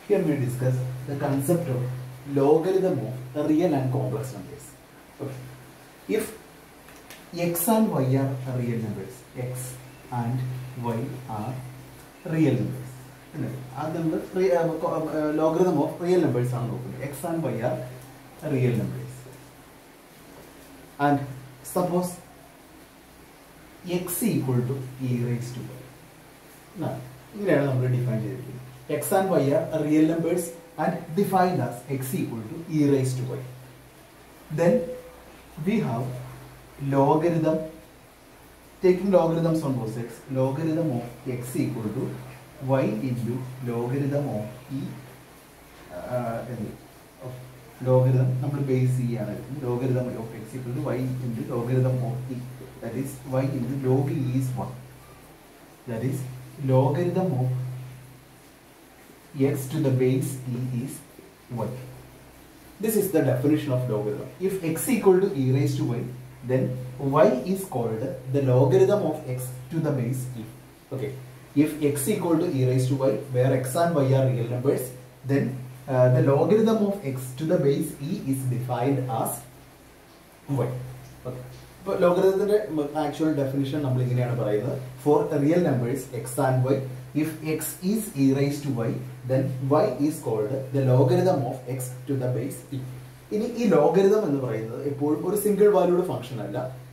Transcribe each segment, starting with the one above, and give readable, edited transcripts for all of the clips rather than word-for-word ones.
here we discuss the concept of logarithm of real and complex numbers. Okay. If x and y are real numbers, x and y are real numbers. Logarithm of real numbers are x and y are real numbers. And suppose x equal to e raised to y. Now, we define x and y are real numbers and defined as x equal to e raised to y. Then we have logarithm, taking logarithms on both sides, logarithm of x equal to y into logarithm of e, logarithm, number base e, logarithm of x equal to y into logarithm of e, that is y into log e is 1, that is logarithm of x to the base e is y. This is the definition of logarithm. If x equal to e raised to y, then y is called the logarithm of x to the base e. Okay. If x equal to e raised to y, where x and y are real numbers, then the logarithm of x to the base e is defined as y. Okay. But logarithm actual definition for real numbers x and y, if x is e raised to y, then y is called the logarithm of x to the base e. In logarithm is a single valued function,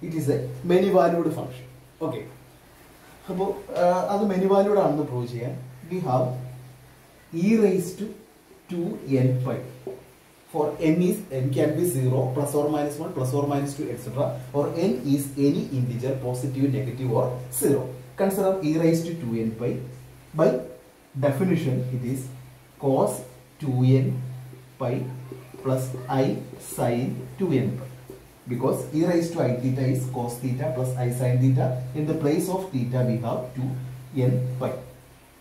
it is a many valued function. Okay. So, that's many valued prove. We have e raised to 2n pi. For n can be 0, plus or minus 1, plus or minus 2, etc. Or n is any integer, positive, negative, or 0. Consider e raised to 2n pi. By definition, it is cos 2n pi plus I sin 2n pi. Because e raised to I theta is cos theta plus I sin theta. In the place of theta, we have 2n pi.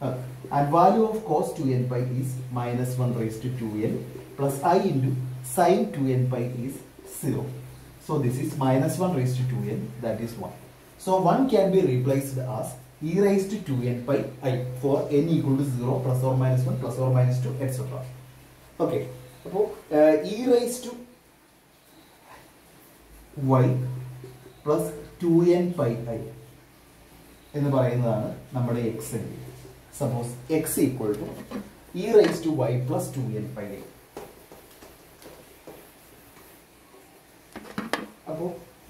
And value of cos 2n pi is minus 1 raised to 2n plus I into sin 2n pi is 0. So this is minus 1 raised to 2n, that is 1. So 1 can be replaced as e raised to 2n pi I for n equal to 0, plus or minus 1, plus or minus 2, etc. Okay. So e raised to y plus 2n pi I in the x. Suppose x equal to e raised to y plus 2n pi I.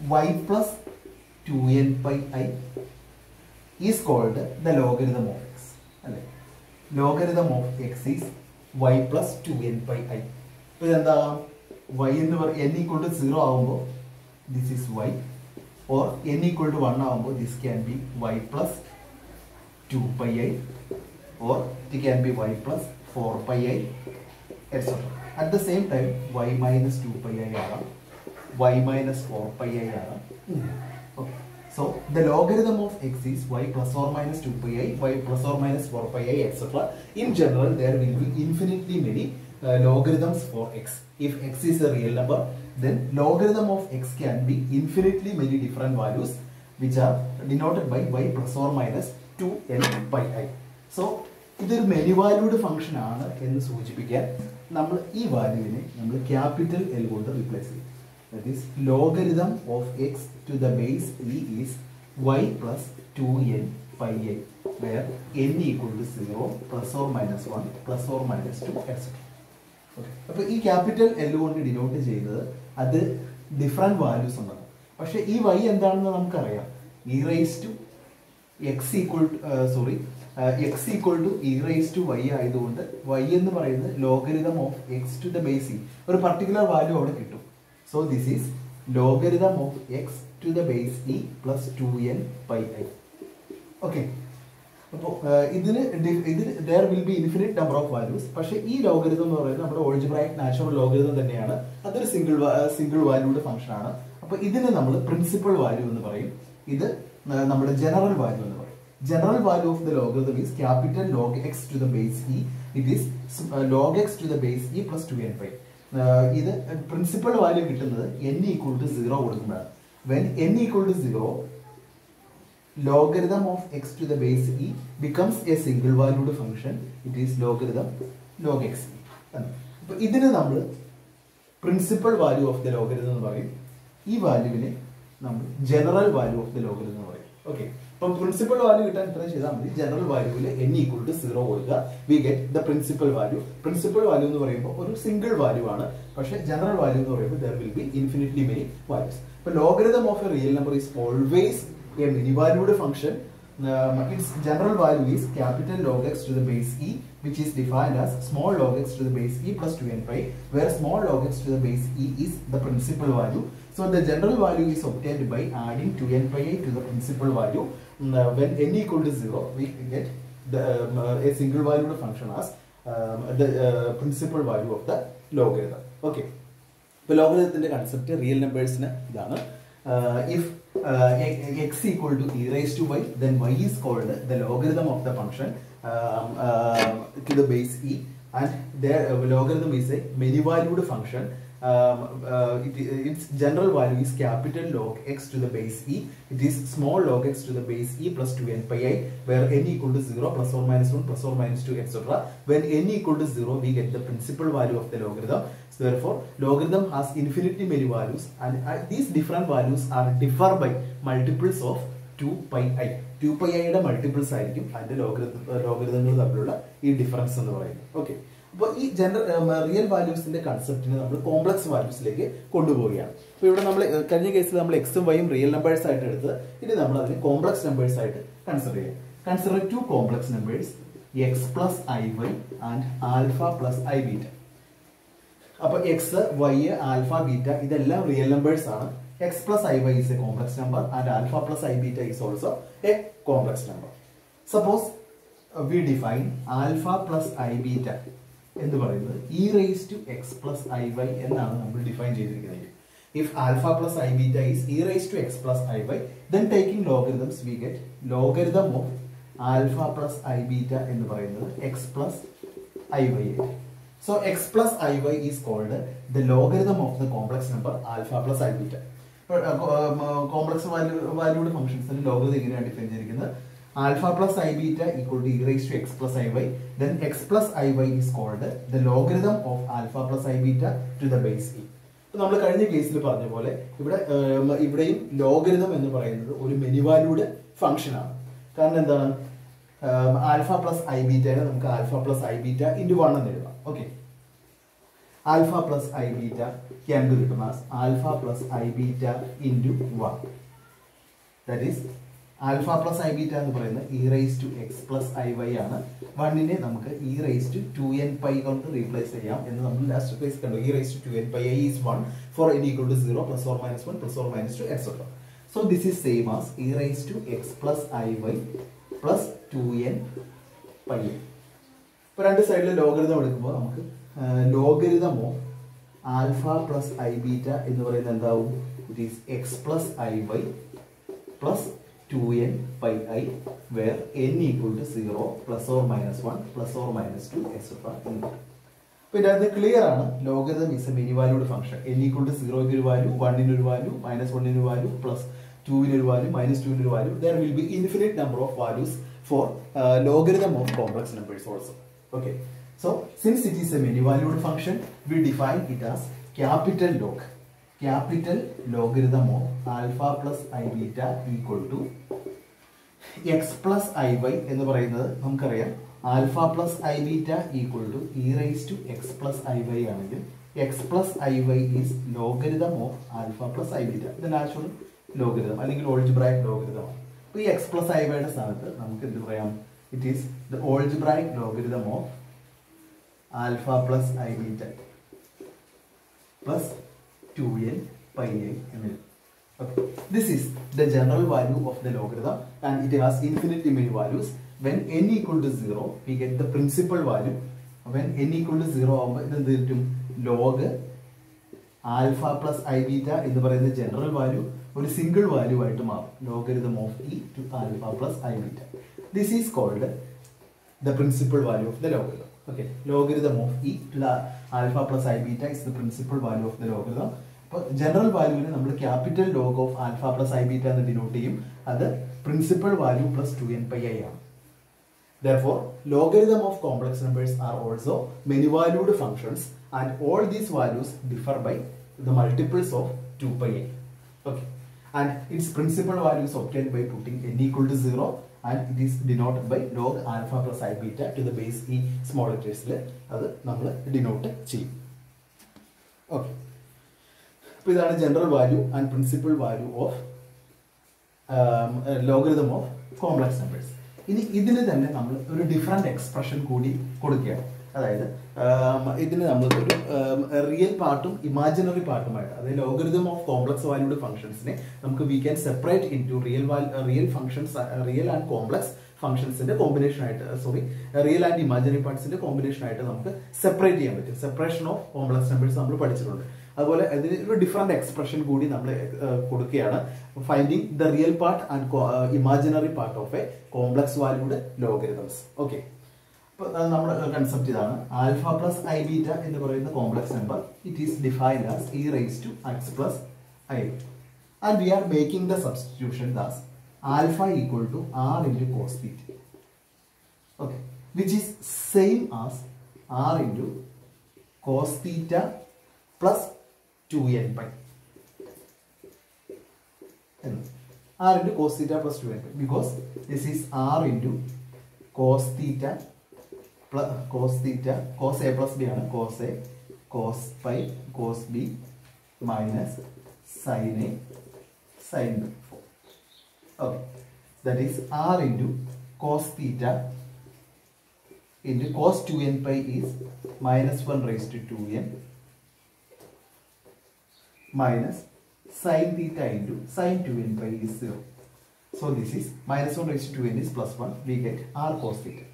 Y plus 2n pi I is called the logarithm of x. Logarithm of x is y plus 2n pi I. So, y n equal to 0, this is y, or n equal to 1, this can be y plus 2 pi I, or it can be y plus 4 pi I, etc. At the same time, y minus 2 pi I, y minus 4 pi I. Okay. So the logarithm of x is y plus or minus 2 pi I, y plus or minus 4 pi I, etc. In general, there will be infinitely many logarithms for x. If x is a real number, then logarithm of x can be infinitely many different values, which are denoted by y plus or minus 2n pi I. So this is a many valued function. We value capital L replace it. That is logarithm of x to the base e is y plus 2n pi I, where n equal to 0, plus or minus 1, plus or minus 2, etc. Okay. So this capital L denote that different values. But this y is e raised to x equal to, x equal to e raised to y y is logarithm of x to the base e. A particular value. So this is logarithm of x to the base e plus 2n pi I. Okay. There will be infinite number of values. But this logarithm is algebraic natural logarithm. That is a single valued function. So this is the principal value. This is the general value. General value of the logarithm is capital log x to the base e. It is log x to the base e plus 2n pi. This principal value n equal to 0. When n equal to 0, logarithm of x to the base e becomes a single valued function. It is logarithm log x. അപ്പോൾ ഇതിനെ നമ്മൾ principal value of the logarithm എന്ന് പറയും. ഈ വാല്യൂവിനെ നമ്മൾ general value of the logarithm എന്ന് പറയും. Okay, അപ്പം പ്രിൻസിപ്പൽ വാല്യൂ കിട്ടാൻ ഇത്ര ചെയ്താൽ മതി. ജനറൽ വാല്യൂവിൽ n equal to 0 കൊടുക്കുക. We get the principal value. Principal value എന്ന് പറയുമ്പോൾ ഒരു സിംഗിൾ വാല്യൂ ആണ്. പക്ഷേ ജനറൽ വാല്യൂ എന്ന് പറയുമ്പോൾ there will be infinitely many values. ഇപ്പോൾ logarithm of a real number is always a many valued function. Its general value is capital log x to the base e, which is defined as small log x to the base e plus 2n pi, where small log x to the base e is the principal value. So the general value is obtained by adding 2n pi to the principal value. When n equal to 0, we get a single valued function as the principal value of the logarithm. Okay, the logarithm concept real numbers idana. If x equal to e raised to y, then y is called the logarithm of the function to the base e, and their logarithm is a many valued function. Its general value is capital log x to the base e. It is small log x to the base e plus 2n pi I, where n equal to 0 plus or minus 1 plus or minus 2 etc. When n equal to 0, we get the principal value of the logarithm. So therefore, logarithm has infinitely many values, and these different values are differ by multiples of 2 pi I. 2 pi I യുടെ multiples ആയിരിക്കും അതിന്റെ ലോഗരിതങ്ങൾ തമ്മിലുള്ള ഈ difference എന്ന് പറയുന്നത്. Okay, അപ്പോൾ ഈ real വാല്യൂസിന്റെ കൺസെപ്റ്റിനെ നമ്മൾ കോംപ്ലക്സ് വാല്യൂസിലേക്ക് കൊണ്ടുപോവുകയാണ്. അപ്പോൾ ഇവിടെ നമ്മൾ കഴിഞ്ഞ കേസിൽ നമ്മൾ എക്സും വൈയും റിയൽ നമ്പേഴ്സ് ആയിട്ട് എടുത്ത് ഇനി നമ്മൾ അതിനെ കോംപ്ലക്സ് നമ്പേഴ്സ് ആയിട്ട് കൺസിഡർ ചെയ്യാം. Consider two complex numbers x plus I y and alpha plus I beta. അപ്പോൾ എക്സ് വൈ ആൽഫ ബീറ്റ ഇതെല്ലാം റിയൽ നമ്പേഴ്സ് ആണ്. X plus I y is a complex number and alpha plus I beta is also a complex number. Suppose we define alpha plus I beta എന്ന് പറയുന്നത് e raise to X plus I y എന്നാണ് നമ്മൾ define ചെയ്തിരിക്കുന്നത്. If alpha plus I beta is e raised to x plus I y, then taking logarithms we get logarithm of alpha plus I beta എന്ന് പറയുന്നത് x plus I y. So x plus I y is called the logarithm of the complex number alpha plus I beta. Complex valued ഫംഗ്ഷൻസിന് logarithm ഇങ്ങനെയാണ് define ചെയ്തിരിക്കുന്നത്. Alpha plus I beta equal to e raised to x plus I y. Then x plus I y is called the logarithm of alpha plus I beta to the base e. നമ്മൾ കഴിഞ്ഞ കേസിൽ പറഞ്ഞ പോലെ ഇവിടെയും logarithm എന്ന് പറയുന്നത് ഒരു many valued function ആണ്. കാരണം എന്താണ്, ആൽഫ പ്ലസ് ഐ ബീറ്റനെ നമുക്ക് alpha plus I beta into 1 എന്ന് എഴുതാം. Okay, alpha plus I beta can be written as alpha plus I beta into 1. That is alpha plus I beta എന്ന് പറയുന്നത് e raise to X plus I y ആണ്. 1നെ നമുക്ക് e raise to 2n pi കൊണ്ട് replace ചെയ്യാം എന്ന് നമ്മൾ last case കണ്ടു. E raise to 2n pi i is 1 for n equal to 0 plus or minus 1 plus or minus 2 etc. So this is same as e raised to x plus i y plus 2n pi i. ഇപ്പോൾ രണ്ട് സൈഡിൽ logarithm എടുക്കുമ്പോൾ നമുക്ക് logarithm of alpha plus I beta എന്ന് പറയുന്നത് എന്താവും? It is x plus I y plus 2n pi I, where n equal to 0 plus or minus 1 plus or minus 2 etc. അപ്പോൾ ഇതിനകത്ത് ക്ലിയർ ആണ്, logarithm is A many valued function. n equal to 0 ഒരു value, 1 ഒരു value, -1 ഒരു value, plus 2 ഒരു value, -2 ഒരു value. There will be infinite number of values for logarithm of complex numbers also. Okay, so since it is a many valued function, we define it as capital log. Capital logarithm of alpha plus I beta equal to x plus I y എന്ന് പറയുന്നത് നമുക്കറിയാം alpha plus I beta equal to E raise to X plus I Y ആണെങ്കിൽ X plus I Y is logarithm of alpha plus I beta. ഇത് natural logarithm അല്ലെങ്കിൽ algebraic ലോഗരിതമാണ്. അപ്പോൾ ഈ X plus I വൈയുടെ സ്ഥാനത്ത് നമുക്ക് എന്ത് പറയാം? It is the algebraic logarithm of alpha plus I beta plus 2n pi I എന്ന്. Okay, this is the general value of the logarithm and it has infinitely many values. When n equal to 0, we get the principal value. When n equal to 0 ആകുമ്പോൾ ഇത് എന്ത് കിട്ടും? log alpha plus I beta എന്ന് പറയുന്ന general value ഒരു single value ആയിട്ട് മാറും. Logarithm of E to alpha plus I beta. This is called the principal value of the logarithm. Okay, logarithm of e to the alpha plus I beta is the principal value of the logarithm. അപ്പോൾ general വാല്യൂവിനെ നമ്മൾ capital log of alpha plus I beta എന്ന് denote ചെയ്യും. അത് principal value plus 2n pi I ആണ്. Therefore, logarithm of complex numbers are also many-valued functions, and all these values differ by the multiples of 2 pi n. Okay, and its principal value is obtained by putting n equal to 0, and it is denoted by log alpha plus I beta to the base e small letters. That we denote. Okay, so this is the general value and principal value of logarithm of complex numbers. ഇനി ഇതിന് തന്നെ നമ്മൾ ഒരു different expression കൂടി കൊടുക്കുകയാണ്. അതായത് ഇതിന് നമ്മൾ ഒരു റിയൽ പാർട്ടും ഇമാജിനറി പാർട്ടുമായിട്ട്, അതായത് ലോഗരിതം ഓഫ് കോംപ്ലക്സ് വാല്യൂഡ് ഫംഗ്ഷൻസിനെ നമുക്ക് we can separate into real functions, real and complex ഫംഗ്ഷൻസിന്റെ കോമ്പിനേഷൻ ആയിട്ട്, റിയൽ ആൻഡ് ഇമാജിനറി പാർട്സിന്റെ കോമ്പിനേഷൻ ആയിട്ട് നമുക്ക് സെപ്പറേറ്റ് ചെയ്യാൻ പറ്റും. സെപ്പറേഷൻ ഓഫ് കോംപ്ലക്സ് നമ്പേഴ്സ് നമ്മൾ പഠിച്ചിട്ടുണ്ട്. അതുപോലെ അതിന് ഒരു ഡിഫറെന്റ് എക്സ്പ്രഷൻ കൂടി നമ്മൾ കൊടുക്കുകയാണ്. Finding the real part and imaginary part of a complex valued logarithms. Okay, അപ്പോൾ നമ്മുടെ കൺസെപ്റ്റ് ഇതാണ്. ആൽഫ പ്ലസ് ഐ ബീറ്റ എന്ന് പറയുന്ന complex number, it is defined as e rise to X plus i, and we are making the substitution thus alpha equal to r into cos theta. Okay, which is same as r into cos theta plus 2n pi. R into cos theta plus 2n pi, because this is R into cos theta plus cos A plus B ആണ്. cos A, cos pi, cos B minus sin A, sin B. Okay, that is R into cos theta into cos 2n pi is minus 1 raised to 2n minus sin theta into sin 2n pi is 0. So this is minus 1 raised to 2n is plus 1. We get r cos theta.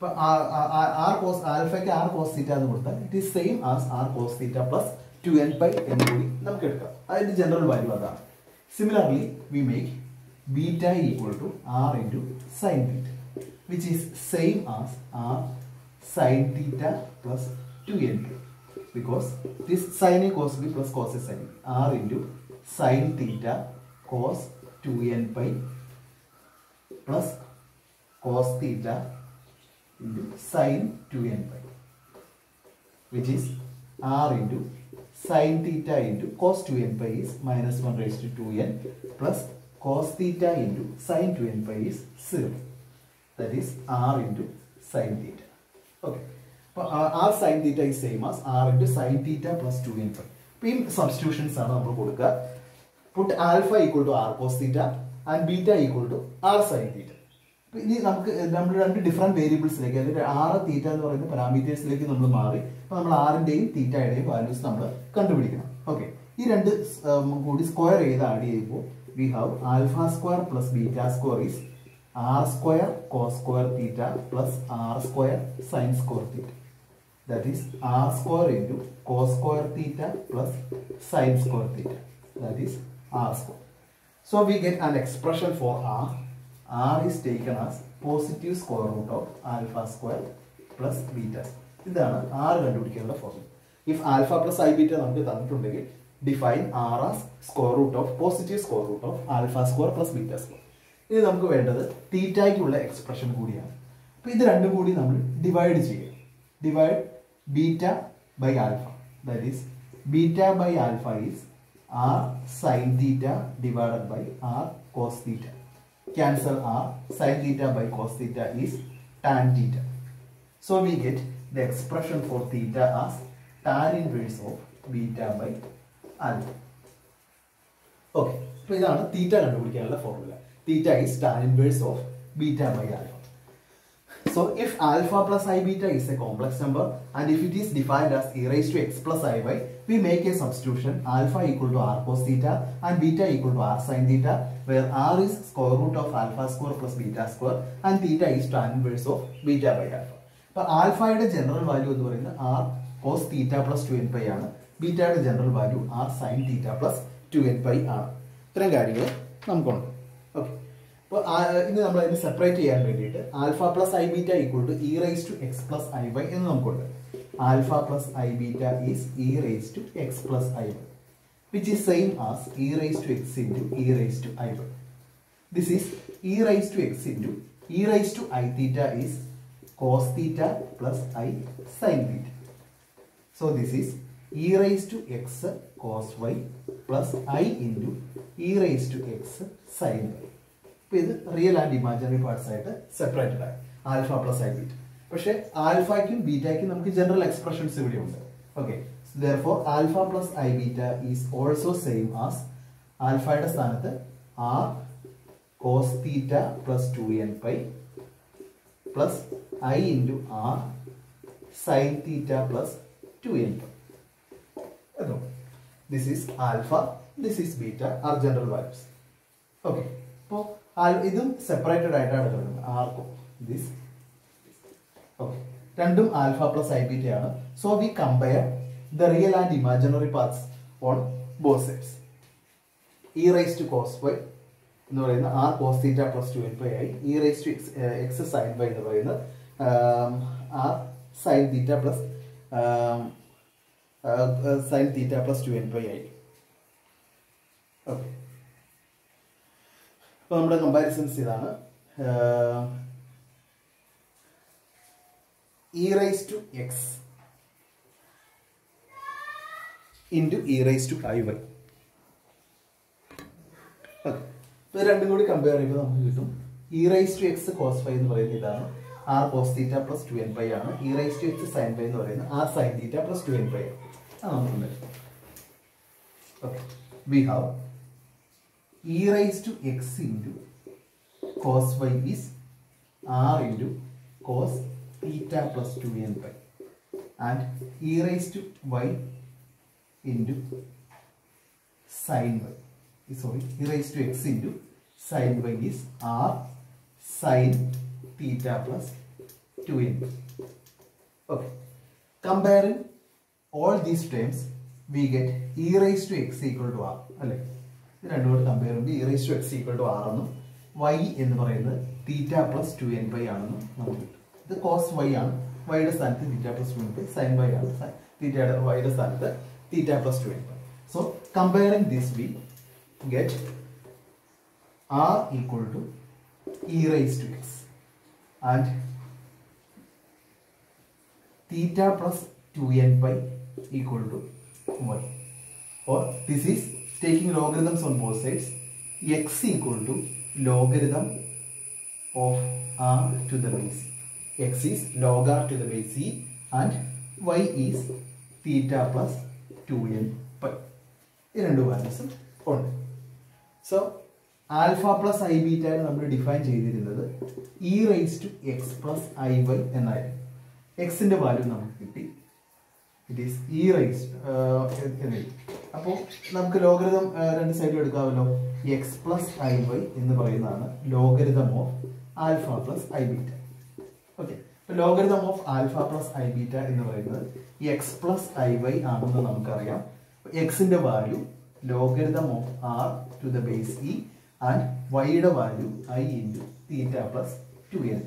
But r cos alpha ke r cos theta ennu kodutha, it is same as r cos theta plus 2n pi ennu kodi namukku edukam. Adinte general value adana. Similarly, we make beta equal to r into sin theta, which is same as r sin theta plus 2n pi. Because this sin A cos B plus cos A sin B, r into sin theta cos 2n pi plus cos theta into sin 2n pi, which is r into sin theta into cos 2n pi is minus 1 raised to 2n plus cos theta into sin 2n pi is 0. That is r into sin theta. Okay. R sin theta is same as r into sin theta plus 2n pi. Pin substitutions are നമ്മൾ കൊടുക്കുക. Put alpha equal to r cos theta and beta equal to r sin theta. ഇനി നമുക്ക് നമ്മൾ രണ്ട് different വേരിയബിൾസിലേക്ക്, അതായത് r തീറ്റ എന്ന് പറയുന്ന പാരാമീറ്റേഴ്സിലേക്ക് നമ്മൾ മാറി. അപ്പോൾ നമ്മൾ ആറിന്റെയും തീറ്റയുടെയും വാല്യൂസ് നമ്മൾ കണ്ടുപിടിക്കണം. ഓക്കെ, ഈ രണ്ട് കൂടി സ്ക്വയർ ചെയ്ത് ആഡ് ചെയ്യുമ്പോൾ we have alpha square plus beta square is r square cos square theta plus r square sin square theta. That is r square into cos square theta plus sin square theta. That is r square. So we get an expression for r. R is taken as positive square root of alpha square plus beta. ഇതാണ് r കണ്ടുപിടിക്കാനുള്ള formula. If alpha plus I beta നമുക്ക് തന്നിട്ടുണ്ടെങ്കിൽ define r as square root of positive square root of alpha square plus beta square. ഇനി നമുക്ക് വേണ്ടത് തീറ്റയ്ക്കുള്ള expression കൂടിയാണ്. അപ്പോൾ ഇത് രണ്ടും കൂടി നമ്മൾ ഡിവൈഡ് ചെയ്യുക. Divide beta by alpha, that is beta by alpha is r sin theta divided by r cos theta. Cancel r, sin theta by cos theta is tan theta. So we get the expression for theta as tan inverse of beta by alpha. Okay, അപ്പോൾ ഇതാണ് തീറ്റ കണ്ടുപിടിക്കാനുള്ള formula. Theta is tan inverse of beta by alpha. So if alpha plus I beta is a complex number and if it is defined as e raised to x plus iy, we make a substitution alpha equal to r cos theta and beta equal to r sin theta, where r is square root of alpha square plus beta square and theta is tan inverse of beta by alpha. But alpha യുടെ general value എന്ന് പറയുന്നത് r cos theta plus 2n pi ആണ്. beta യുടെ general value r sin theta plus 2n pi ആണ്. ഇത്രയും കാര്യങ്ങൾ നമുക്കുണ്ട്. Okay, അപ്പോൾ ഇനി നമ്മൾ അതിനെ സെപ്പറേറ്റ് ചെയ്യാൻ വേണ്ടിയിട്ട് alpha plus I beta equal to e rise to X plus I y എന്ന് നമുക്കുണ്ട്. Alpha plus I beta is e rise to X plus I y, which is same as e rise to x into e rise to i y. This is e rise to x into e rise to i theta is cos theta plus I sin theta. So this is e raised to x cos y plus I into e raised to x sin y. This is real and imaginary parts separated. Alpha plus I beta. But alpha and beta we general expressions. Okay. So therefore alpha plus I beta is also same as alpha r cos theta plus 2n pi plus I into r sin theta plus 2n pi. This is alpha, this is beta, are general values. Okay. So this is separated r. This. Okay. Random alpha plus I beta. So we compare the real and imaginary parts on both sides. E raised to cos y r cos theta plus 2n pi I, e raised to x sin y r sin theta plus sin theta plus 2n pi I. Okay. So our comparisons is e raised to x into e raised to I y. Okay. So we compare e raised to x cos phi r cos theta plus 2n pi e raised to x sin pi r sin theta plus 2n pi. Okay. We have e raised to x into cos y is r into cos theta plus 2n pi and e raised to y into sin y. Sorry, e raised to x into sin y is r sin theta plus 2n. Okay. Comparing all these terms, we get e raised to x equal to r. Compare e raised to x equal to r and y in the theta plus 2n pi. The cos y is y is theta plus 2n pi, sin y is theta y is theta plus 2n pi. So comparing this, we get r equal to e raised to x and theta plus 2n pi equal to y. Or this is taking logarithms on both sides. X equal to logarithm of r to the base e. X is log r to the base e and y is theta plus 2n pi. These two values are. So alpha plus I beta we define e raised to x plus I y. X in the value it is e raised. So logarithm side x plus I y in the logarithm of alpha plus I beta. Okay. So logarithm of alpha plus I beta in the x plus I y x in the value logarithm of r to the base e and y the value I into theta plus 2n.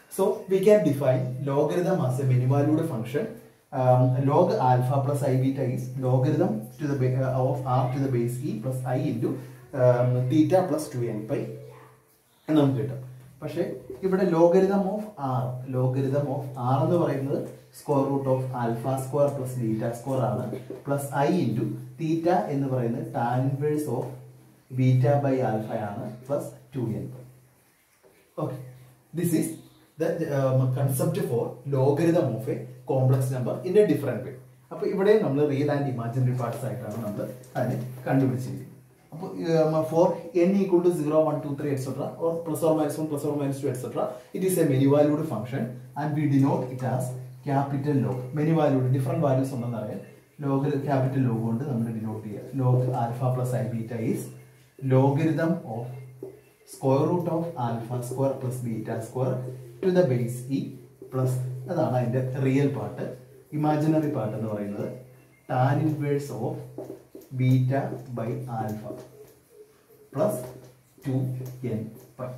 So we can define logarithm as a many valued function. Log alpha plus I beta is logarithm to the of r to the base e plus I into theta plus 2n pi. But here logarithm of r square root of alpha square plus beta square plus I into theta in the tan inverse of beta by alpha plus 2n pi. Okay, this is the concept for logarithm of a complex number in a different way. So here we have real and imaginary parts. For n equal to 0, 1, 2, 3, etc. or plus or minus 1, plus or minus 2, etc. it is a many valued function and we denote it as capital log. Many valued, different values on the log, capital log on the denote here. Log alpha plus I beta is logarithm of square root of alpha square plus beta square to the base e plus the real part. Imaginary part tan inverse of beta by alpha plus 2n pi.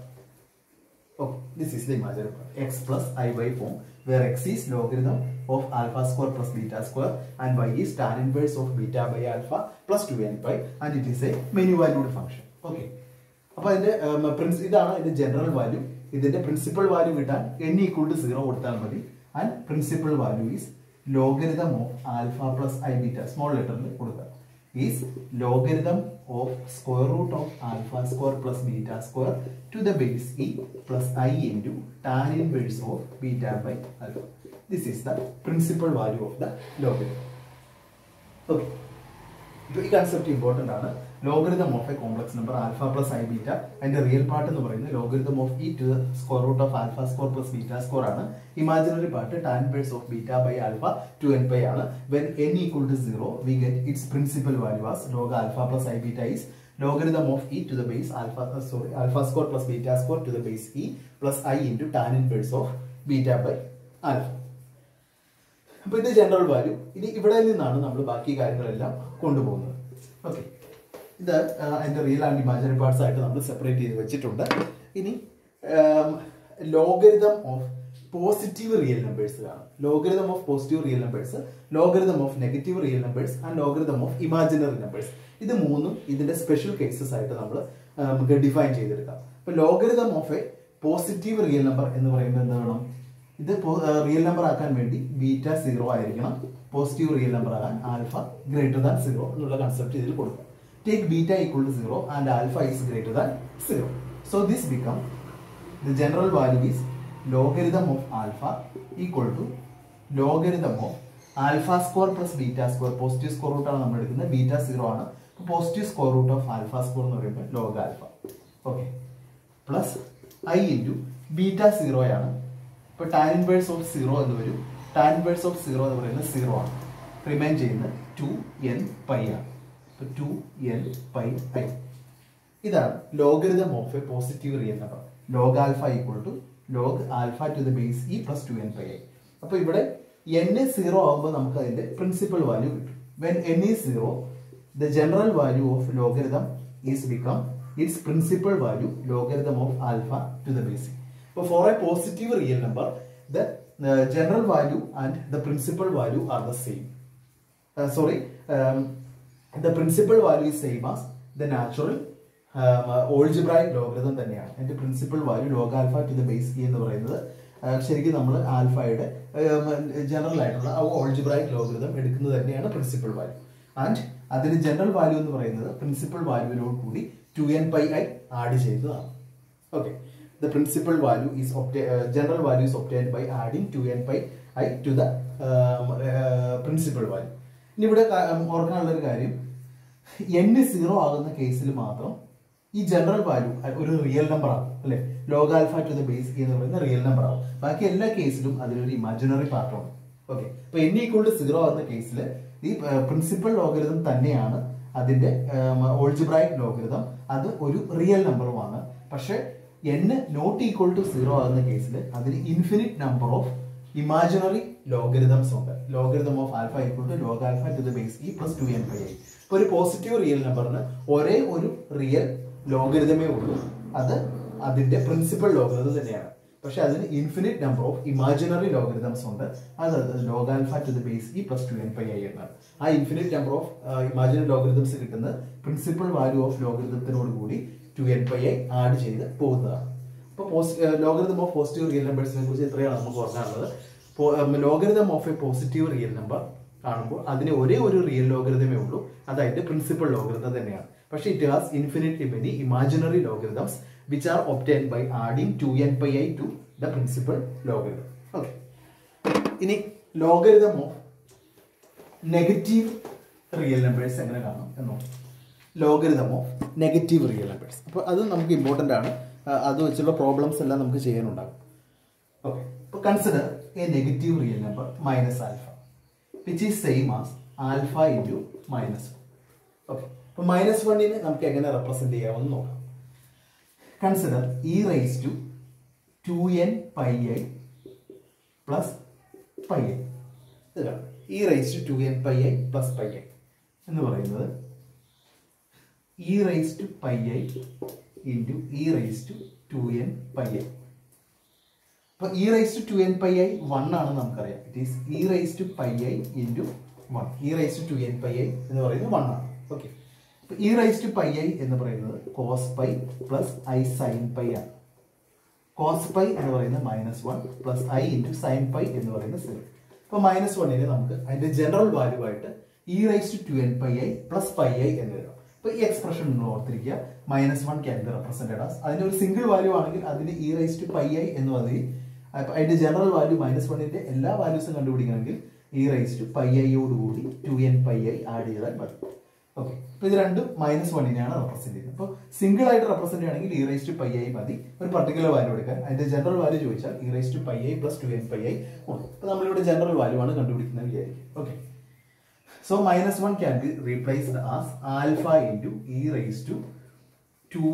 Okay, this is the imaginary part. X plus I y form, where x is logarithm of alpha square plus beta square and y is tan inverse of beta by alpha plus 2n pi and it is a many valued function. Okay. So this is the general value. ഇതിന്റെ principal value കിട്ടാൻ n equal to 0 കൊടുത്താൽ മതി. And principal value is logarithm of alpha plus I beta small ലെറ്ററിൽ കൊടുക്കുക. Is logarithm of square root of alpha square plus beta square to the base E plus I into tan inverse of beta by alpha. This is the principal value of the logarithm. Okay, ഇപ്പോൾ ഈ concept important ആണ്. Logarithm of a complex number alpha plus I beta അതിന്റെ real part എന്ന് പറയുന്നത് logarithm of E to the square root of alpha square plus beta square ആണ്. Imaginary part tan inverse of beta by alpha 2n pi ആണ്. When n equal to 0 we get its principal value as log alpha plus I beta is logarithm of e to the base alpha square plus beta square to the base e plus I into tan inverse of beta by alpha. അപ്പോൾ ഇത് general value. ഇനി ഇവിടെ നിന്നാണ് നമ്മൾ ബാക്കി കാര്യങ്ങളെല്ലാം കൊണ്ടുപോകുന്നത്. Okay, ഇത് അതിന്റെ റിയൽ ആൻഡ് ഇമാജിനറി പാർട്സ് ആയിട്ട് നമ്മൾ സെപ്പറേറ്റ് ചെയ്ത് വെച്ചിട്ടുണ്ട്. ഇനി ലോഗരിതം ഓഫ് പോസിറ്റീവ് റിയൽ നമ്പേഴ്സിലാണ്. Logarithm of positive real numbers, logarithm of negative real numbers and logarithm of imaginary numbers. ഇത് മൂന്നും ഇതിന്റെ സ്പെഷ്യൽ കേസസ് ആയിട്ട് നമ്മൾ നമുക്ക് ഡിഫൈൻ ചെയ്തെടുക്കാം. അപ്പൊ logarithm of a positive real number എന്ന് പറയുമ്പോൾ എന്താ വേണം? ഇത് റിയൽ നമ്പർ ആക്കാൻ വേണ്ടി ബീറ്റ 0 ആയിരിക്കണം. പോസിറ്റീവ് റിയൽ നമ്പർ ആകാൻ ആൽഫ ഗ്രേറ്റർ ദാൻ 0 എന്നുള്ള കൺസെപ്റ്റ് ഇതിൽ കൊടുക്കാം. Take beta equal to 0 and alpha is greater than 0. So this becomes the general value is logarithm of alpha equal to logarithm of alpha square plus beta square. Positive square root ആണ് നമ്മൾ എടുക്കുന്നത്. beta 0 ആണ്. Positive square root of alpha square എന്ന് പറയുമ്പോൾ log alpha. Okay, plus I into beta 0 ആണ്. ഇപ്പോൾ tan inverse of 0 എന്ന് വരും. ടാൻ ഇൻവേഴ്സ് ഓഫ് 0 എന്ന് പറയുന്നത് 0 ആണ്. റിമൈൻ ചെയ്യുന്നത് 2n പൈ ആണ്. 2n pi i. ഇതാണ് logarithm of a positive real number. Log alpha equal to log alpha to the base E plus 2n pi i. അപ്പൊ ഇവിടെ n 0 ആകുമ്പോൾ നമുക്ക് അതിന്റെ പ്രിൻസിപ്പൽ വാല്യൂ കിട്ടും. When n is 0, the general value of logarithm is become its principal value logarithm of alpha to the base e. So for a positive real number, the general value and the principal value are the same. The principal value is same as the natural algebraic logarithm തന്നെയാണ്. അതിന്റെ principal value log alpha to the base E എന്ന് പറയുന്നത് ശരിക്കും നമ്മൾ ആൽഫയുടെ general ആയിട്ടുള്ള algebraic logarithm എടുക്കുന്നത് തന്നെയാണ് പ്രിൻസിപ്പൽ വാല്യൂ. ആൻഡ് അതിന്റെ ജനറൽ വാല്യൂ എന്ന് പറയുന്നത് പ്രിൻസിപ്പൽ വാല്യൂവിനോട് കൂടി 2n pi i ആഡ് ചെയ്തതാണ്. Okay, the principal value is general value is obtained by adding 2n pi i to the principal value. ഇനി ഇവിടെ ഓർക്കാനുള്ള ഒരു കാര്യം, n 0 ആകുന്ന കേസിൽ മാത്രം ഈ ജനറൽ വാല്യൂ ഒരു റിയൽ നമ്പർ ആകും അല്ലെ. Log alpha to the base എന്ന് പറയുന്ന റിയൽ നമ്പർ ആകും. ബാക്കി എല്ലാ കേസിലും അതിലൊരു ഇമാജിനറി പാർട്ടാണ്. ഓക്കെ, അപ്പൊ n equal to 0 ആകുന്ന കേസിൽ ഈ പ്രിൻസിപ്പൽ ലോഗരിതം തന്നെയാണ് അതിന്റെ ഓൾജിബ്രായിക് ലോഗരിതം. അത് ഒരു റിയൽ നമ്പറുമാണ്. പക്ഷെ n നോട്ട് ഈക്വൽ ടു 0 ആകുന്ന കേസിൽ അതിന് infinite number of imaginary logarithms ഉണ്ട്. Logarithm of alpha equal to log alpha to the base E plus 2n pi i. ഇപ്പൊ ഒരു പോസിറ്റീവ് റിയൽ നമ്പറിന് ഒരേ ഒരു റിയൽ ലോഗരിതമേ ഉള്ളൂ. അത് അതിന്റെ പ്രിൻസിപ്പൽ ലോഗരിതം തന്നെയാണ്. പക്ഷെ അതിന് infinite number of imaginary logarithms ഉണ്ട്. അത് log alpha to the base E plus 2n pi i എന്നാണ്. ആ infinite number of imaginary logarithms കിട്ടുന്നത് പ്രിൻസിപ്പൽ വാല്യൂ ഓഫ് ലോഗരിതത്തിനോട് കൂടി 2n pi i ആഡ് ചെയ്ത് പോകുന്നതാണ്. അപ്പോൾ ലോഗരിതം ഓഫ് പോസിറ്റീവ് റിയൽ നമ്പേഴ്സിനെ കുറിച്ച് എത്രയാണ് നമുക്ക് പറഞ്ഞാലുള്ളത്. Logarithm of a positive real number കാണുമ്പോൾ അതിന് ഒരേ ഒരു റിയൽ ലോഗരിതമേ ഉള്ളൂ. അതായത് പ്രിൻസിപ്പൽ ലോഗരിതം തന്നെയാണ്. പക്ഷേ it has infinitely many imaginary logarithms which are obtained by adding 2n pi i to the principal logarithm. Okay. ഇനി logarithm of negative real numbers എങ്ങനെ കാണാം എന്നോ. Logarithm of negative real numbers, അപ്പോൾ അത് നമുക്ക് important ആണ്. അത് വെച്ചുള്ള പ്രോബ്ലംസ് എല്ലാം നമുക്ക് ചെയ്യാനുണ്ടാകും. ഓക്കെ, അപ്പോൾ consider A negative real number minus alpha which is same as alpha into -1. Okay, അപ്പോൾ -1നെ നമുക്ക് എങ്ങനെ റെപ്രസെന്റ് ചെയ്യാമെന്ന് നോക്കാം. Consider e raised to 2n pi i plus pi i. ഇതാണ് e raised to 2n pi i plus pi i എന്ന് പറയുന്നത് e raised to pi i into e raised to 2n pi i. അപ്പോൾ e raised to 2n pi i 1 ആണെന്ന് നമുക്കറിയാം. It is e raised to pi i into 1. e raised to 2n pi i എന്ന് പറയുന്നത് 1 ആണ്. Okay, e raised to pi i എന്ന് പറയുന്നത് cos pi plus i sin pi ആണ്. Cos pi എന്ന് പറയുന്നത് -1 plus i into sine pi എന്ന് പറയുന്നത് 0. അപ്പോൾ -1നെ നമുക്ക് അതിന്റെ ജനറൽ വാല്യൂ ആയിട്ട് e⁻²n⁻i പ്ലസ് πi എന്ന് എഴുതാം. അപ്പോൾ ഈ എക്സ്പ്രഷൻ നിങ്ങൾ ഓർത്തിരിക്കുക. -1 ക്യാൻ ബി റെപ്രസെന്റഡ് ആസ്, അതിന്റെ ഒരു സിംഗിൾ വാല്യൂ ആണെങ്കിൽ അതിന് e⁻πi എന്ന് മതി. അതിന്റെ ജനറൽ വാല്യൂ -1ന്റെ എല്ലാ വാല്യൂസും കണ്ടുപിടിക്കണമെങ്കിൽ e⁻πi കൂടി 2n⁻i ആഡ് ചെയ്താൽ മതി. ഓക്കെ, അപ്പൊ ഇത് രണ്ടും -1നെയാണ് റെപ്രസെന്റ് ചെയ്യുന്നത്. അപ്പോൾ സിംഗിൾ ആയിട്ട് റെപ്രസെന്റ് ചെയ്യണമെങ്കിൽ e⁻πi മതി. ഒരു പർട്ടിക്കുലർ വാല്യൂ എടുക്കാൻ അതിന്റെ ജനറൽ വാല്യൂ ചോദിച്ചാൽ e⁻πi പ്ലസ് 2n⁻i ഉണ്ട്. അപ്പൊ നമ്മളിവിടെ ജനറൽ വാല്യൂ ആണ് കണ്ടുപിടിക്കുന്നത് വിചാരിക്കും. Okay, so -1 can be replaced as alpha into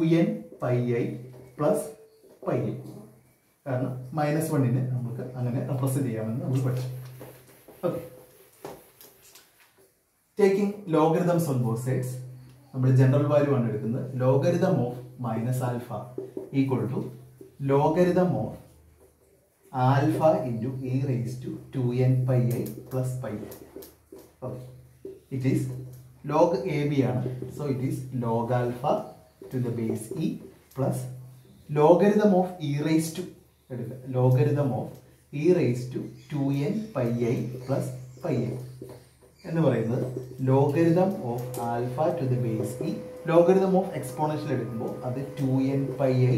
e⁻²n⁻i plus πi. കാരണം -1നെ നമുക്ക് അങ്ങനെ റെപ്രസെന്റ് ചെയ്യാമെന്ന് നമ്മൾ പഠിച്ചു. Okay, taking logarithms on both sides, നമ്മൾ ജനറൽ വാല്യൂ ആണ് എടുക്കുന്നത്. Logarithm of -α equal to logarithm of alpha into e⁻²n⁻i plus πi. Okay, it is log ab ആണ്. So it is log alpha to the base e plus logarithm of എടുക്കുക, logarithm of e⁻²n⁻i plus πi എന്ന് പറയുന്നത് logarithm of alpha to the base E. Logarithm of exponential എടുക്കുമ്പോൾ അത് 2n⁻i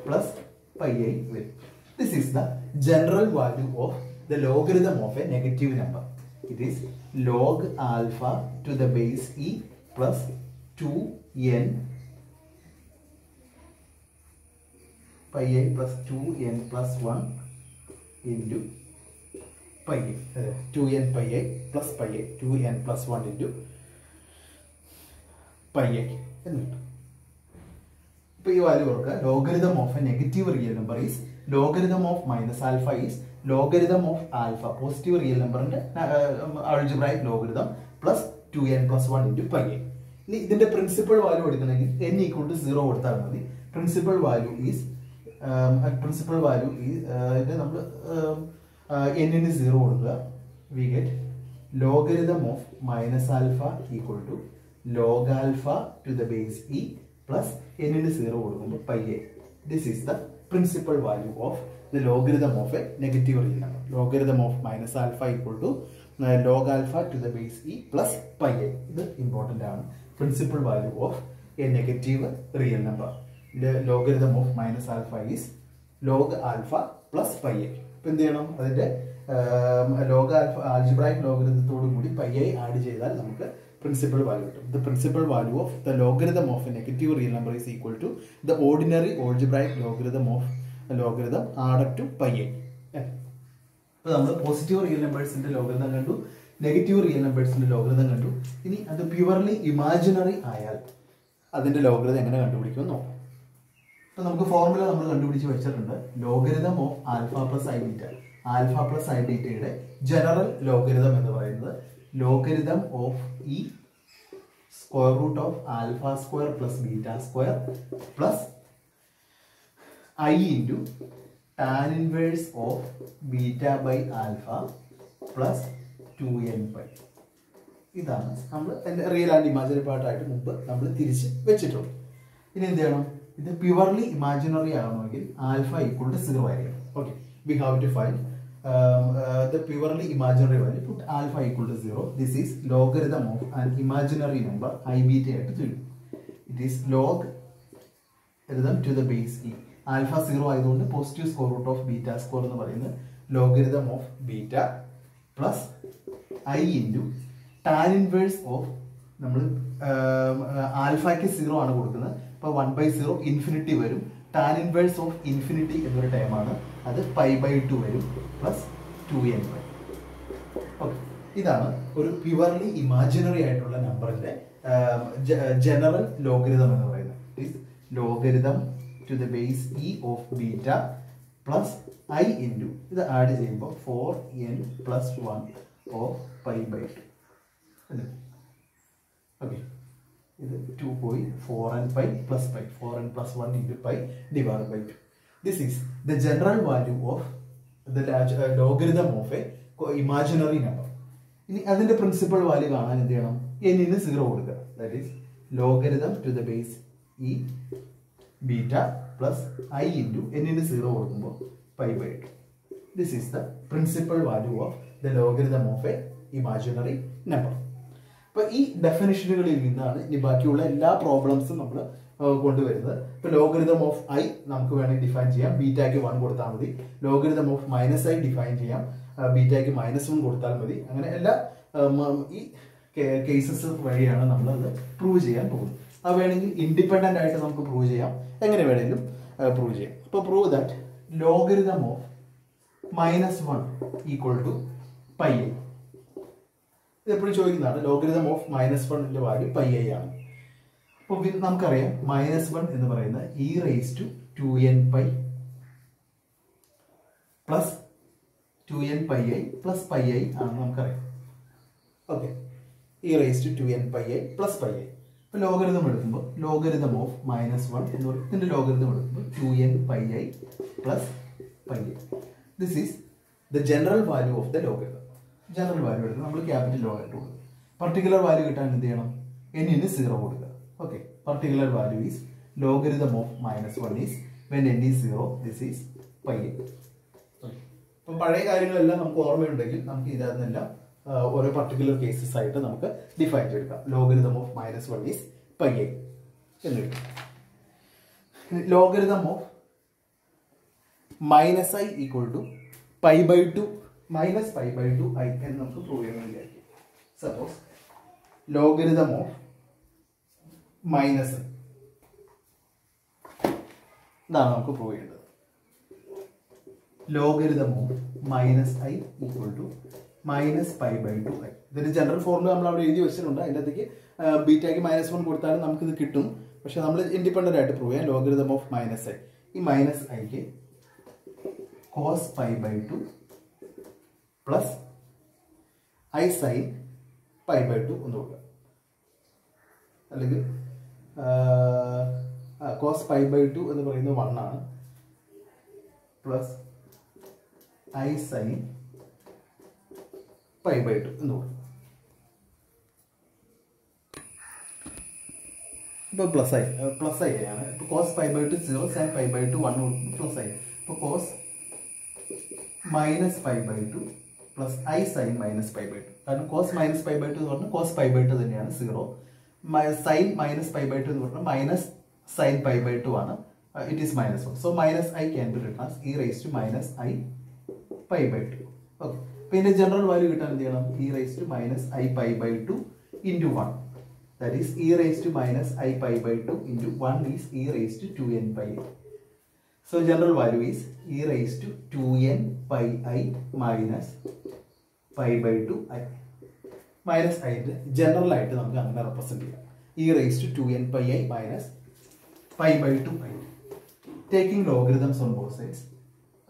plus πi വരും. This is the general value of the logarithm of a negative number. It is log alpha to the base E plus 2n⁻i plus 2n plus 1 into πi, 2n⁻i plus πi, 2n plus 1 into πi എന്ന് കിട്ടും. ഇപ്പൊ ഈ value ഓർക്കുക. Logarithm of a negative real number is logarithm of -α is logarithm of alpha, positive real നമ്പറിന്റെ algebraic logarithm plus 2n plus 1 into πi. ഇനി ഇതിന്റെ principal value എടുക്കണമെങ്കിൽ n equal to 0 കൊടുത്താൽ മതി. പ്രിൻസിപ്പൽ വാല്യൂ ഈസ് നമ്മൾ n-ന് 0 കൊടുക്കുക. We get logarithm of -α equal to log alpha to the base E plus n-ന് 0 കൊടുക്കുമ്പോൾ πi. This is the principal value of the logarithm of a negative real number. Logarithm of -α equal to log alpha to the base E plus πi. ഇത് important ആണ്. Principal value of a negative real number. Logarithm of -α is log alpha plus πi. ഇപ്പൊ എന്ത് ചെയ്യണം? അതിന്റെ log alpha algebraic ലോഗരിതത്തോടു കൂടി πi add ചെയ്താൽ നമുക്ക് principal value കിട്ടും. The principal value of the logarithm of a negative real number is equal to the ordinary algebraic logarithm of logarithm added to πi. ഇപ്പൊ നമ്മൾ പോസിറ്റീവ് റിയൽ നമ്പേഴ്സിന്റെ logarithm കണ്ടു, negative real നമ്പേഴ്സിന്റെ logarithm കണ്ടു. ഇനി അത് purely imaginary ആയാൽ അതിന്റെ ലോഗരിതം എങ്ങനെ കണ്ടുപിടിക്കും നോക്കാം. അപ്പൊ നമുക്ക് ഫോർമുല നമ്മൾ കണ്ടുപിടിച്ച് വെച്ചിട്ടുണ്ട്. Logarithm of alpha plus I beta, alpha plus I ബീറ്റയുടെ ജനറൽ ലോഗരിതം എന്ന് പറയുന്നത് logarithm of E square root of alpha square plus beta square plus I into tan inverse of beta by alpha plus 2n⁻. ഇതാണ് നമ്മൾ real and imaginary പാർട്ടായിട്ട് മുമ്പ് നമ്മൾ തിരിച്ച് വെച്ചിട്ടുള്ളത്. ഇനി എന്ത് ചെയ്യണം? ഇത് പ്യുവർലി ഇമാജിനറി ആകണമെങ്കിൽ ആൽഫ ഈക്വൽ ടു 0 ആയിരിക്കണം. Okay, we have to find the purely imaginary value. Put alpha equal to 0. This is logarithm of an imaginary number I beta at 3. It is logarithm to the base e. Alpha 0 ആയതുകൊണ്ട് positive square root of beta square എന്ന് പറയുന്നത് logarithm of beta plus I into tan inverse of, നമ്മൾ ആൽഫയ്ക്ക് 0 ആണ് കൊടുക്കുന്നത്. അപ്പോൾ 1/0 infinity വരും. Tan inverse of infinity എന്നൊരു ടൈമാണ്, അത് π/2 വരും പ്ലസ് 2n⁻. ഓക്കെ, ഇതാണ് ഒരു പ്യുവർലി ഇമാജിനറി ആയിട്ടുള്ള നമ്പറിന്റെ ജനറൽ ലോഗരിതം എന്ന് പറയുന്നത്. Logarithm to the base e of beta plus I into ഇത് ആഡ് ചെയ്യുമ്പോൾ 4n പ്ലസ് 1 ഓഫ് π/2. ഓക്കെ, ഇത് 2 പോയി 4n π plus π, 4n plus 1 into π divided by 2. This is the general value of the logarithm of a imaginary number. ഇനി അതിന്റെ principal value കാണാൻ എന്ത് ചെയ്യണം? n-ന് 0 കൊടുക്കുക. That is logarithm to the base e beta plus I into n into 0 കൊടുക്കുമ്പോൾ pi by 2. This is the principal value of the logarithm of a imaginary number. അപ്പോൾ ഈ ഡെഫിനിഷനുകളിൽ നിന്നാണ് ഇനി ബാക്കിയുള്ള എല്ലാ പ്രോബ്ലംസും നമ്മൾ കൊണ്ടുവരുന്നത്. ഇപ്പോൾ ലോഗരിതം ഓഫ് ഐ നമുക്ക് വേണമെങ്കിൽ ഡിഫൈൻ ചെയ്യാം, ബീറ്റയ്ക്ക് 1 കൊടുത്താൽ മതി. Logarithm of minus I define ചെയ്യാം, ബീറ്റയ്ക്ക് -1 കൊടുത്താൽ മതി. അങ്ങനെ എല്ലാ ഈ കേസസ് വഴിയാണ് നമ്മൾ അത് പ്രൂവ് ചെയ്യാൻ പോകുന്നത്. അത് വേണമെങ്കിൽ ഇൻഡിപെൻഡന്റ് ആയിട്ട് നമുക്ക് പ്രൂവ് ചെയ്യാം, എങ്ങനെ വേണമെങ്കിലും പ്രൂവ് ചെയ്യാം. അപ്പോൾ prove that logarithm of -1 equal to pi I. ഇതെപ്പോഴും ചോദിക്കുന്നതാണ്. ലോഗരിതം ഓഫ് -1ന്റെ വാല്യൂ പൈ ഐ ആണ്. അപ്പോൾ നമുക്കറിയാം -1 എന്ന് പറയുന്നത് e raised to 2n pi plus 2n pi i plus pi i ആണെന്ന് നമുക്കറിയാം. Okay, e raised to 2n pi i plus pi i. ഇപ്പോൾ ലോഗരിതം എടുക്കുമ്പോൾ ലോഗരിതം ഓഫ് -1 എന്ന് പറയുന്നത് ഇതിന്റെ ലോഗരിതം എടുക്കുമ്പോൾ 2n pi i plus pi i. This is the general value of the logarithm. General value എടുത്ത് നമ്മൾ ക്യാപിറ്റൽ ലോ ആയിട്ട് കൊടുക്കും. പർട്ടിക്കുലർ വാല്യൂ കിട്ടാൻ എന്ത് ചെയ്യണം? n-ന് 0 കൊടുക്കുക. Okay, particular value is logarithm of -1 is when n is 0, this is pi i. അപ്പം പഴയ കാര്യങ്ങളെല്ലാം നമുക്ക് ഓർമ്മയുണ്ടെങ്കിൽ നമുക്ക് ഇതിനെല്ലാം ഓരോ പർട്ടിക്കുലർ കേസസ് ആയിട്ട് നമുക്ക് ഡിഫൈൻ ചെയ്തെടുക്കാം. Logarithm of -1 is pi i എന്ന് എഴുതാം. Logarithm of -i equal to pi by 2 minus pi by 2 i എന്ന് നമുക്ക് പ്രൂവ് ചെയ്യാൻ വിചാരിക്കും. സപ്പോസ് ലോഗരിതം ഓഫ് മൈനസ് ഇതാണ് നമുക്ക് പ്രൂവ് ചെയ്യേണ്ടത്. Logarithm of -i equal to minus pi by 2 i. ഇതിന്റെ ജനറൽ ഫോർമുല നമ്മൾ അവിടെ എഴുതി വെച്ചിട്ടുണ്ട്. അതിൻ്റെ അകത്തേക്ക് ബീറ്റയ്ക്ക് -1 കൊടുത്താലും നമുക്കിത് കിട്ടും. പക്ഷെ നമ്മൾ ഇൻഡിപെൻഡന്റ് ആയിട്ട് പ്രൂവ് ചെയ്യാം. ലോഗരിതം ഓഫ് -i, ഈ -iക്ക് cos pi by 2 plus i sin pi by 2 എന്ന് കൊടുക്കുക. അല്ലെങ്കിൽ cos pi by 2 എന്ന് പറയുന്നത് 1 ആണ്, plus i sin pi by 2 എന്ന് കൊടുക്കുക. ഇപ്പോൾ പ്ലസ് ഐ ആണ്. ഇപ്പോൾ cos pi by 2 0, sin pi by 2 1 plus I. ഇപ്പോൾ cos minus pi by 2 plus i sin minus pi by 2. കാരണം cos minus pi by 2 എന്ന് പറഞ്ഞാൽ cos pi by 2 തന്നെയാണ് 0. sin minus pi by 2 എന്ന് പറഞ്ഞാൽ minus sin pi by 2 ആണ്. It is -1. So minus i can be written as e raised to minus i pi by 2. Okay. അപ്പോൾ ഇതിന്റെ general value കിട്ടാൻ എന്ത് ചെയ്യണം? e raised to minus i pi by 2 into 1. That is e raised to minus i pi by 2 into 1 is e raised to 2n pi i. So general value is e raised to 2n pi i minus pi by 2 i. Minus i general ആയിട്ട് നമുക്ക് അങ്ങനെ represent ചെയ്യാം. e raised to 2n pi i minus pi by 2 i. Taking logarithms on both sides.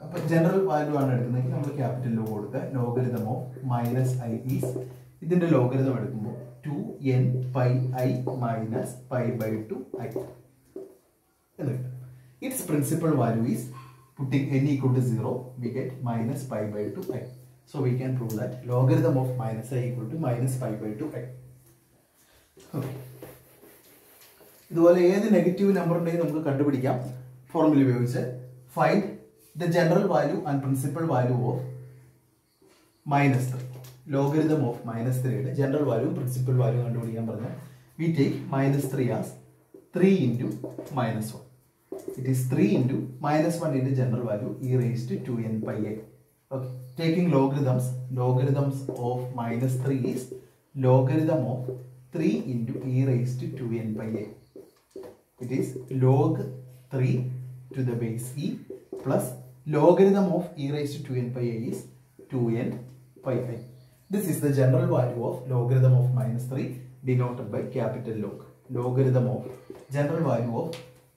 അപ്പോൾ general value ആണ് എടുക്കുന്നതെങ്കിൽ നമ്മൾ capital law കൊടുക്കുക. Logarithm of -i is ഇതിന്റെ ലോഗരിതം എടുക്കുമ്പോൾ 2n pi i minus pi by 2 i എന്ന് കിട്ടും. Its principal value is, putting n equal to 0, we get minus pi by 2 i. So we can prove that logarithm of -i equal to minus pi by 2 i. Okay. ഇതുപോലെ ഏത് negative number ഉണ്ടെങ്കിൽ നമുക്ക് കണ്ടുപിടിക്കാം. Formula ഉപയോഗിച്ച് find the general value and principal value of -3. Logarithm of -3യുടെ general value principal value കണ്ടുപിടിക്കാൻ പറഞ്ഞാൽ we take -3 as 3 into -1. It is 3 into -1 into general value e raised to 2n pi i. Okay. Taking logarithms of -3 is logarithm of 3 into e raised to 2n pi i. It is log 3 to the base e plus logarithm of e raised to 2n pi i is 2n pi i. This is the general value of logarithm of -3 denoted by capital log. Logarithm of general value of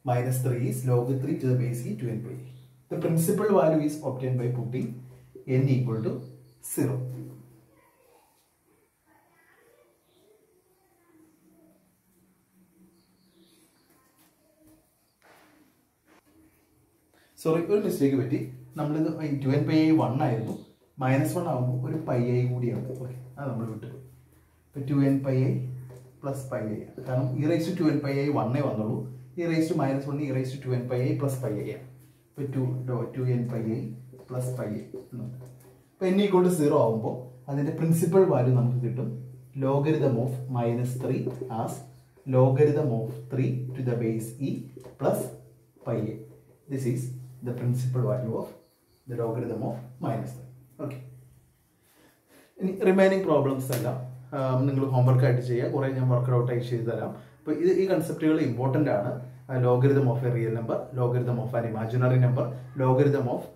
-3 is log 3 to the base e 2n pi i. The principal value is obtained by putting n equal to 0. Sorry, ഒരു mistake പറ്റി. നമ്മളിത് 2n pi i 1 ആയിരുന്നു, -1 ആകുമ്പോൾ ഒരു pi i കൂടിയാണ്. Okay, അത് നമ്മൾ വിട്ടുപോയി. ഇപ്പോൾ 2n pi i plus pi i ആണ്. കാരണം e raised to 2n pi i 1 വന്നുള്ളൂ, e raised to minus 1 e raised to 2n pi I plus pi I. അപ്പോൾ 2n pi I plus pi I. അപ്പോൾ n equal to 0 ആകുമ്പോൾ അതിൻ്റെ principal value നമുക്ക് കിട്ടും logarithm of -3 as logarithm of 3 to the base e plus pi I. This is the principal value of the logarithm of -3. Okay. ഇനി remaining problems എല്ലാം നിങ്ങൾ homework ആയിട്ട് ചെയ്യുക. കുറേ ഞാൻ വർക്ക് ഔട്ട് ആയി ചെയ്തു തരാം. അപ്പോൾ ഈ കൺസെപ്റ്റുകൾ ഇമ്പോർട്ടൻ്റ് ആണ്. Logarithm of a real number, logarithm of an imaginary number, logarithm of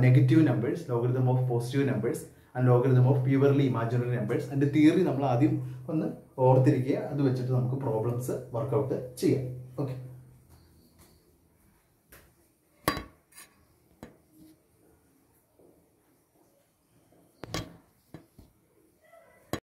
negative numbers, logarithm of positive numbers and logarithm of purely imaginary numbers. അതിൻ്റെ തിയറി നമ്മൾ ആദ്യം ഒന്ന് ഓർത്തിരിക്കുക. അത് വെച്ചിട്ട് നമുക്ക് പ്രോബ്ലംസ് വർക്കൗട്ട് ചെയ്യാം. ഓക്കെ.